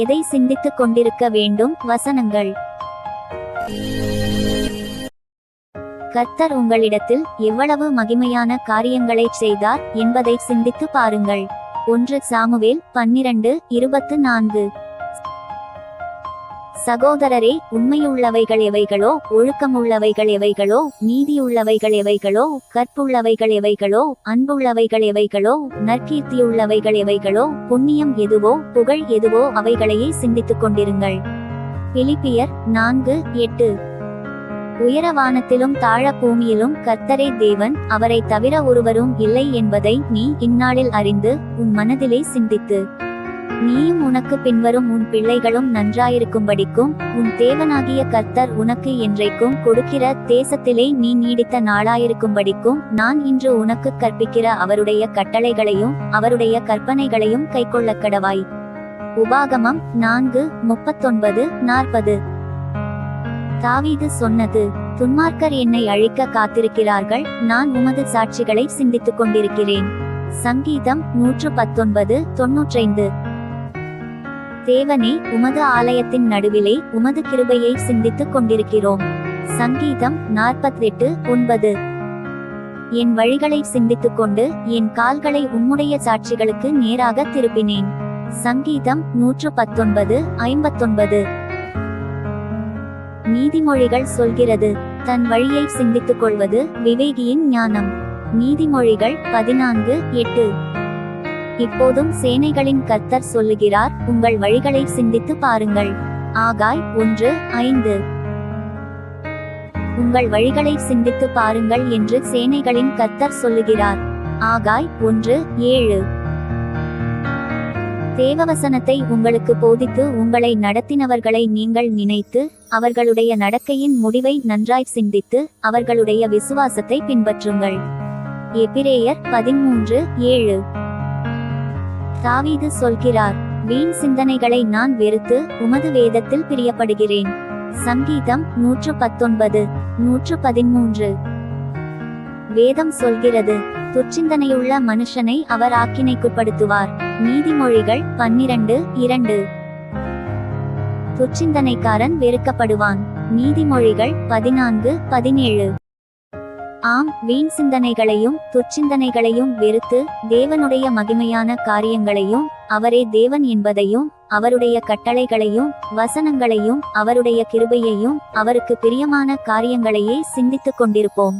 எதை சிந்தித்துக் கொண்டிருக்க வேண்டும்? வசனங்கள். கர்த்தர் உங்களிடத்தில் எவ்வளவு மகிமையான காரியங்களைச் செய்தார் என்பதை சிந்தித்து பாருங்கள். 1 சாமுவேல் 12:24. சகோதரரே, உண்மையுள்ளவைகள் எவைகளோ, ஒழுக்கமுள்ளவைகள் எவைகளோ, நீதியுள்ளவைகள் எவைகளோ, கற்புள்ளவைகள் எவைகளோ, அன்புள்ளவைகள் எவைகளோ, நற்கீர்த்தியுள்ளவைகள் எவைகளோ, புண்ணியம் எதுவோ, புகழ் எதுவோ, அவைகளையே சிந்தித்துக் கொண்டிருங்கள். பிலிப்பியர் 4:8. உயர வானத்திலும் தாழ பூமியிலும் கர்த்தரே தேவன், அவரை தவிர ஒருவரும் இல்லை என்பதை நீ இந்நாளில் அறிந்து உன் மனதிலே சிந்தித்து நீயும் உனக்கு பின்வரும் உன் பிள்ளைகளும் நன்றாயிருக்கும்படிக்கும் உன் தேவனாகிய கர்த்தர் உனக்கு என்றைக்கும் கொடுக்கிற தேசத்திலே நீ நீடித்த நாளாயிருக்கும்படிக்கும் நான் இன்று உனக்கு கற்பிக்கிற அவருடைய கட்டளைகளையும் அவருடைய கற்பனைகளையும் கைக்கொள்ளக் கடவாய். உபாகமம் 4:39-40. தாவீது சொன்னது: துன்மார்க்கர் என்னை அழிக்க காத்திருக்கிறார்கள், நான் உமது சாட்சிகளை சிந்தித்துக் கொண்டிருக்கிறேன். சங்கீதம் 119:95. தேவனே, உமது ஆலயத்தின் நடுவிலே உமது கிருபையை சிந்தித்துக் கொண்டிருக்கிறோம். சங்கீதம் 48:9. என் வழிகளை சிந்தித்துக் கொண்டு என் கால்களை உம்முடைய சாட்சிகளுக்கு நேராக திருப்பினேன். சங்கீதம் 119:59. நீதிமொழிகள் சொல்கிறது: தன் வழியை சிந்தித்துக் கொள்வது விவேகியின் ஞானம். நீதிமொழிகள் 14:8. இப்போதும் சேனைகளின் கர்த்தர் சொல்லுகிறார்: உங்கள் வழிகளை சிந்தித்து பாருங்கள். ஆகாய் 1:5. உங்கள் வழிகளை சிந்தித்து பாருங்கள் என்று சேனைகளின் கர்த்தர் சொல்லுகிறார். ஆகாய் 1:7. தேவவசனத்தை உங்களுக்கு போதித்து உங்களை நடத்தினவர்களை நீங்கள் நினைத்து அவர்களுடைய நடக்கையின் முடிவை நன்றாய் சிந்தித்து அவர்களுடைய விசுவாசத்தை பின்பற்றுங்கள். எபிரேயர் 13:7. தாவீது சொல்கிறார்: வீண் சிந்தனைகளை நான் வெறுத்து உமது வேதத்தில் பிரியப்படுகிறேன். சங்கீதம் 119:113. வேதம் சொல்கிறது: துர்ச்சிந்தனையுள்ள மனுஷனை அவர் ஆக்கினைக்குட்படுத்துவார். நீதிமொழிகள் 12:2. துர்ச்சிந்தனைக்காரன் வெறுக்கப்படுவான். நீதிமொழிகள் 14:17. ஆம், வீண் சிந்தனைகளையும் துர்ச்சிந்தனைகளையும் வெறுத்து தேவனுடைய மகிமையான காரியங்களையும் அவரே தேவன் என்பதையும் அவருடைய கட்டளைகளையும் வசனங்களையும் அவருடைய கிருபையையும் அவருக்கு பிரியமான காரியங்களையே சிந்தித்துக் கொண்டிருப்போம்.